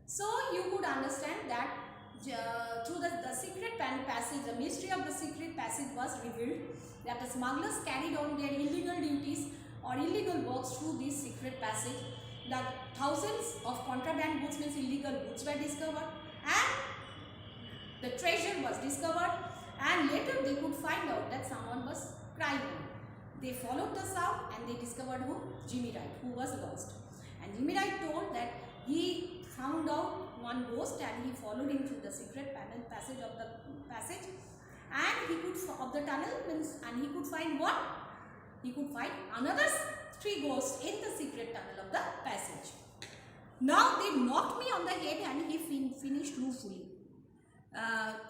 So you could understand that through the secret passage, the mystery of the secret passage was revealed, that the smugglers carried on their illegal duties or illegal works through this secret passage. The thousands of contraband goods, means illegal goods, were discovered, and the treasure was discovered, and later they could find out that someone was crying. They followed the sound and they discovered who? Jimmy Wright, who was lost. And Jimmy Wright told that he found out one ghost and he followed him through the secret passage of the passage, and he could of the tunnel, means, and he could find what? He could find another 3 ghosts in the secret tunnel of the passage. Now they knocked me on the head and he finished ruefully.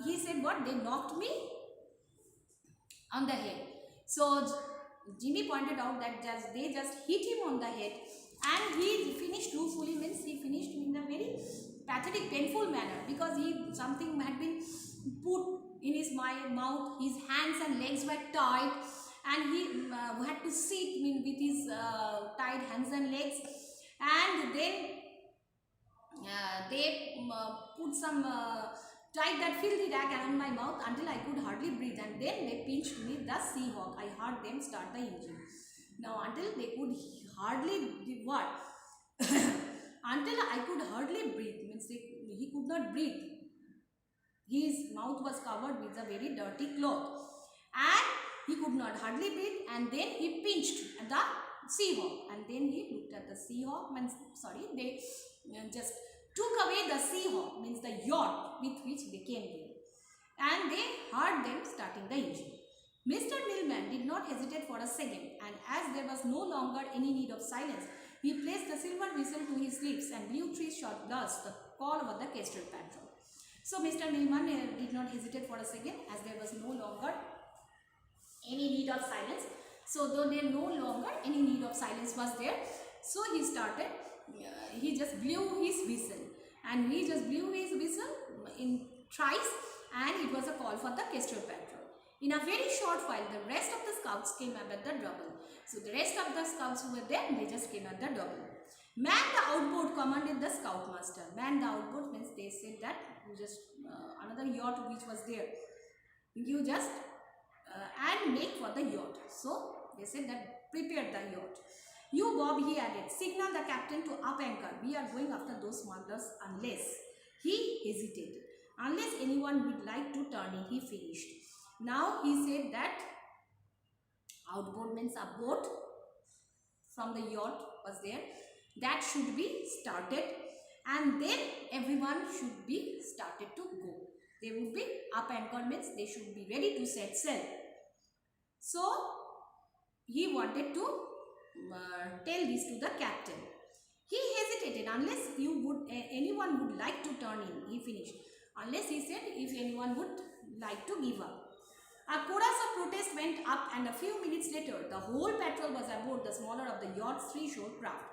He said what? They knocked me on the head. So Jimmy pointed out that they just hit him on the head, and he finished ruefully, means he finished in a very pathetic, painful manner, because something had been put in his mouth, his hands and legs were tied, and he had to sit with his tied hands and legs, and then they put some tied that filthy rag around my mouth until I could hardly breathe, and then they pinched me, the Seahawk. I heard them start the engine. Now until they could hardly what? Until I could hardly breathe, means he could not breathe. His mouth was covered with a very dirty cloth, and he could not hardly breathe, and then he pinched the Seahawk, and then he looked at the Seahawk, they just took away the Seahawk, means the yacht with which they came there, and they heard them starting the engine. Mr. Millman did not hesitate for a second, and as there was no longer any need of silence, he placed the silver whistle to his lips and blew 3 short blasts, the call over the Kestrel patrol. So Mr. Millman did not hesitate for a second, as there was no longer any need of silence. So though there no longer any need of silence was there, so he started, he just blew his whistle, and he just blew his whistle in thrice, and it was a call for the Kestrel patrol. In a very short while, the rest of the scouts came up at the double. So the rest of the scouts who were there, they just came at the double. Man the outboard, commanded the scoutmaster. Man the outboard means they said that you just another yacht which was there, you just and make for the yacht. So they said that prepare the yacht. You Bob, he added, signal the captain to up anchor. We are going after those smugglers unless. He hesitated. Unless anyone would like to turn in, he finished. Now he said that outboard means a boat from the yacht was there, that should be started, and then everyone should be started to go. They would be up anchor, means they should be ready to set sail. So he wanted to tell this to the captain. He hesitated. Unless anyone would like to turn in, he finished. Unless, he said, if anyone would like to give up. A chorus of protest went up, and a few minutes later, the whole patrol was aboard the smaller of the yacht's 3-shore craft.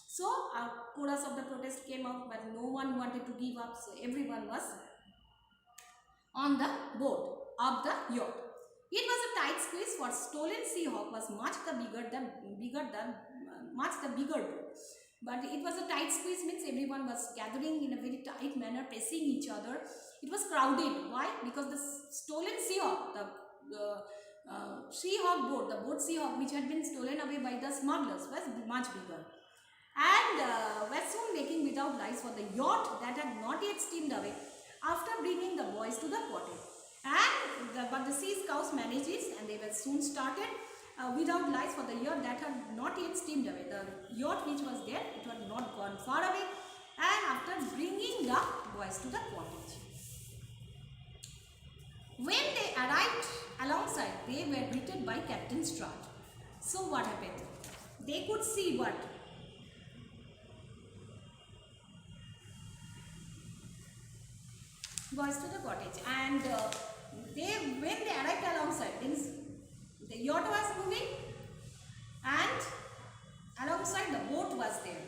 So a chorus of the protest came out, but no one wanted to give up. So everyone was on the boat of the yacht. It was a tight squeeze, for stolen Seahawk was much the bigger boat. But it was a tight squeeze, means everyone was gathering in a very tight manner, pressing each other. It was crowded. Why? Because the stolen Seahawk, the Seahawk boat, the boat Seahawk, which had been stolen away by the smugglers, was much bigger, and was soon making without lights for the yacht that had not yet steamed away after bringing the boys to the cottage. But the sea scouts managed it, and they were soon started without lights for the yacht that had not yet steamed away. The yacht which was there, it had not gone far away, and after bringing the boys to the cottage. When they arrived alongside, they were greeted by Captain Strut. So what happened? They could see what? Boys to the cottage, and when they arrived alongside, means the yacht was moving, and alongside the boat was there.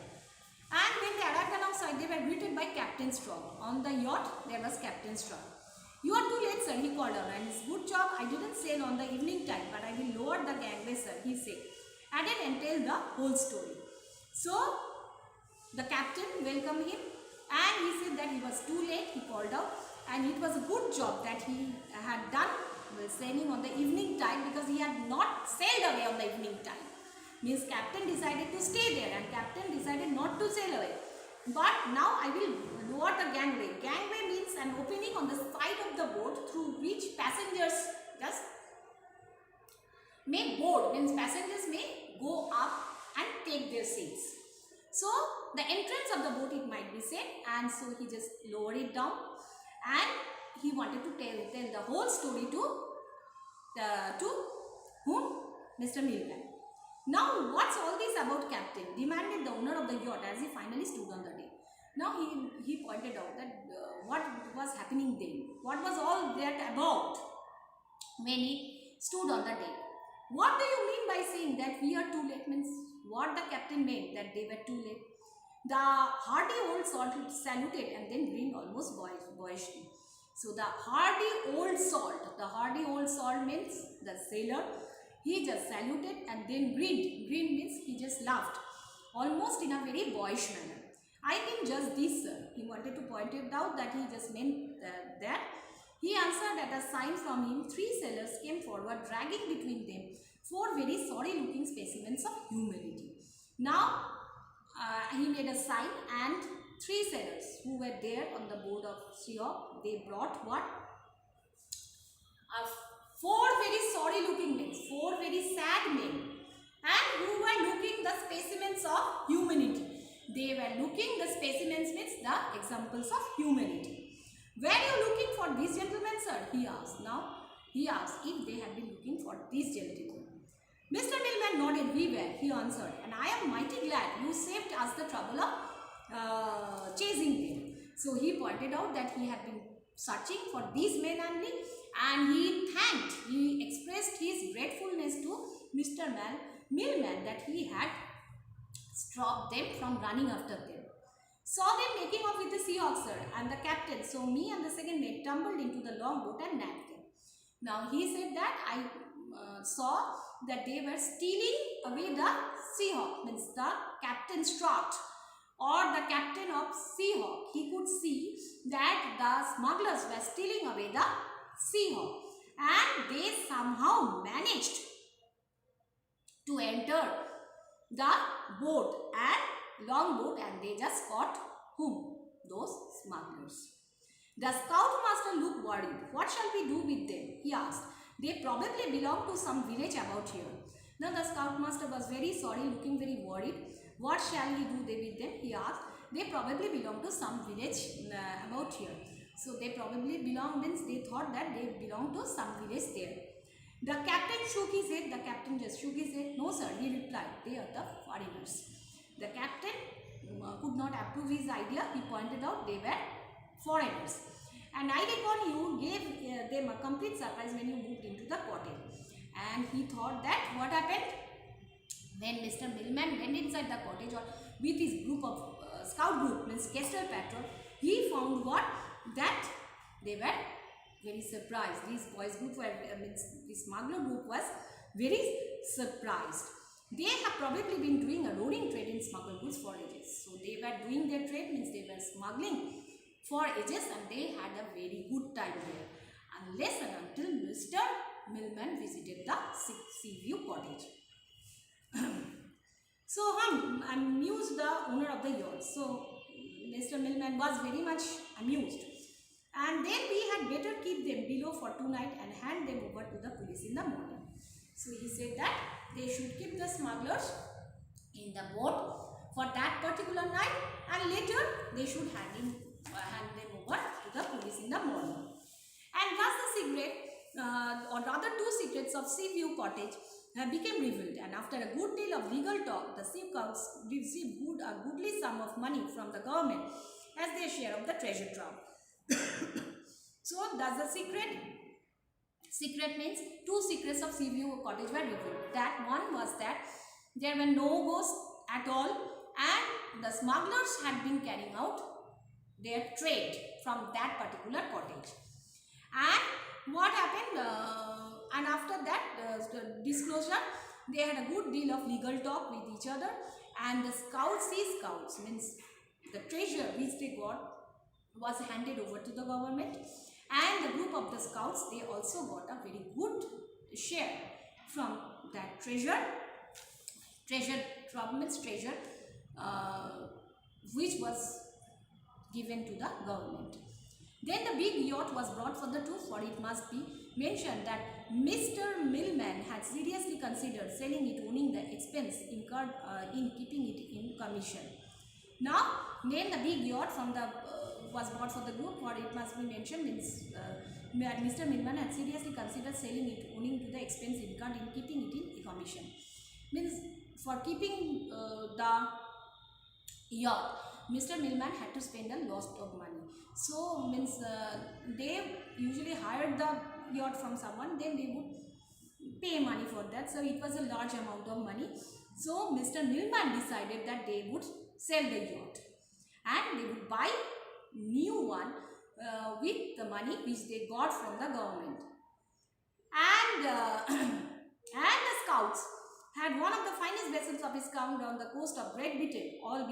And when they arrived alongside, they were greeted by Captain Strong. On the yacht, there was Captain Strong. You are too late, sir, he called out, and it's good job I didn't sail on the evening time, but I will lower the gangway, sir, he said, added and tell the whole story. So the captain welcomed him, and he said that he was too late. He called out, and it was a good job that he had done sailing on the evening time, because he had not sailed away on the evening time. Means captain decided to stay there, and captain decided not to sail away. But now I will lower the gangway. Gangway means an opening on the side of the boat through which passengers just may board, means passengers may go up and take their seats. So the entrance of the boat, it might be said, and so he just lowered it down, and he wanted to tell the whole story to whom? Mr. Millman. Now what's all this about, captain? Demanded the owner of the yacht as he finally stood on the deck. Now he pointed out that what was happening then. What was all that about when he stood on the deck? What do you mean by saying that we are too late? Means what the captain meant, that they were too late. The hardy old salt saluted and then grinned almost boyishly. So the hardy old salt means the sailor. He just saluted and then grinned. Grinned means he just laughed, almost in a very boyish manner. I mean just this, sir. He wanted to point it out that he just meant that. He answered at a sign from him. 3 sailors came forward, dragging between them 4 very sorry-looking specimens of humanity. Now, he made a sign, and 3 sailors who were there on the board of Seahawk, they brought what? 4 very sorry-looking men, 4 very sad men, and who were looking the specimens of humanity. They were looking the specimens means the examples of humanity. Were you looking for these gentlemen, sir? He asked. Now, he asked if they had been looking for these gentlemen. Mr. Millman nodded. We were, he answered, and I am mighty glad you saved us the trouble of chasing them. So he pointed out that he had been searching for these men only, and he expressed his gratefulness to Mr. Millman that he had stopped them from running after them. Saw them making off with the Seahawk, sir, and the captain. So me and the second mate tumbled into the longboat and nabbed them. Now he said that I saw that they were stealing away the Seahawk, means the captain's trot, or the captain of Seahawk. He could see that the smugglers were stealing away the Seahawk, and they somehow managed to enter the boat and longboat, and they just caught whom? Those smugglers. The scoutmaster looked worried. What shall we do with them? He asked. They probably belong to some village about here. Now the scoutmaster was very sorry, looking very worried. What shall he do with them? He asked. They probably belong to some village about here. So they probably belong, means they thought that they belong to some village there. The captain shook his head. The captain just shook his head. No, sir, he replied. They are the foreigners. The captain could not approve his idea. He pointed out they were foreigners. And I reckon you gave them a complete surprise when you moved into the cottage. And he thought that what happened? When Mr. Millman went inside the cottage or with his group of scout group, means Kestrel Patrol, he found what? That they were very surprised. These boys group were, the smuggler group was very surprised. They have probably been doing a roaring trade in smuggled goods for ages. So they were doing their trade, means they were smuggling for ages, and they had a very good time there. Unless and until Mr. Millman visited the Seaview cottage. So amused the owner of the yacht. So Mr. Millman was very much amused. And then we had better keep them below for tonight and hand them over to the police in the morning. So he said that they should keep the smugglers in the boat for that particular night, and later they should hand them over to the police in the morning. And thus the secret, or rather 2 secrets of Seaview cottage became revealed, and after a good deal of legal talk, the Sea Scouts received a goodly sum of money from the government as their share of the treasure trove. So that's the secret. Secret means 2 secrets of Seaview cottage were revealed. That one was that there were no ghosts at all, and the smugglers had been carrying out their trade from that particular cottage. And what happened? And after that disclosure, they had a good deal of legal talk with each other, and the Sea Scouts means the treasure which they got was handed over to the government, and the group of the scouts, they also got a very good share from that treasure. Government's treasure, which was given to the government. Then the big yacht was brought for the tour, for it must be mentioned that Mr. Millman had seriously considered selling it, owning the expense incurred in keeping it in commission. Now, then the big yacht from the was bought for the group, for it must be mentioned means Mr. Millman had seriously considered selling it, owning to the expense incurred in keeping it in commission. Means for keeping the yacht, Mr. Millman had to spend a lot of money. So means they usually hired the yacht from someone, then they would pay money for that. So it was a large amount of money. So Mr. Millman decided that they would sell the yacht and they would buy new one with the money which they got from the government. And and the scouts had one of the finest vessels of his kind on the coast of Great Britain, all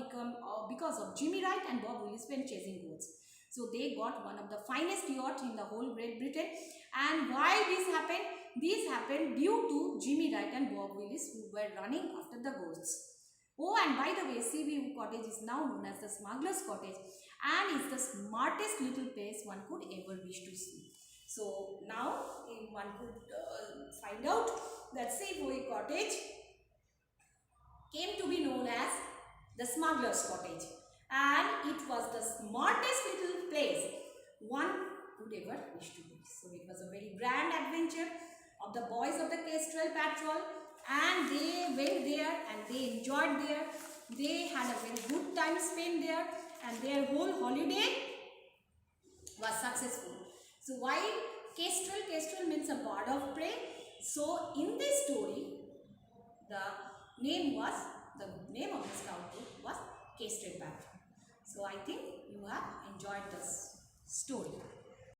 because of Jimmy Wright and Bob Willis when chasing boats. So they got one of the finest yacht in the whole Great Britain. And why this happened? This happened due to Jimmy Wright and Bob Willis, who were running after the ghosts. Oh, and by the way, Seaview Cottage is now known as the Smuggler's Cottage and is the smartest little place one could ever wish to see. So now one could find out that Seaview Cottage came to be known as the Smuggler's Cottage, and it was the smartest little place one could ever wish to be. So it was a very grand adventure of the boys of the Kestrel Patrol, and they went there and they enjoyed there. They had a very good time spent there, and their whole holiday was successful. So why Kestrel? Kestrel means a bird of prey. So in this story, the name of the scout group was Kestrel Patrol. So I think you have enjoyed this story.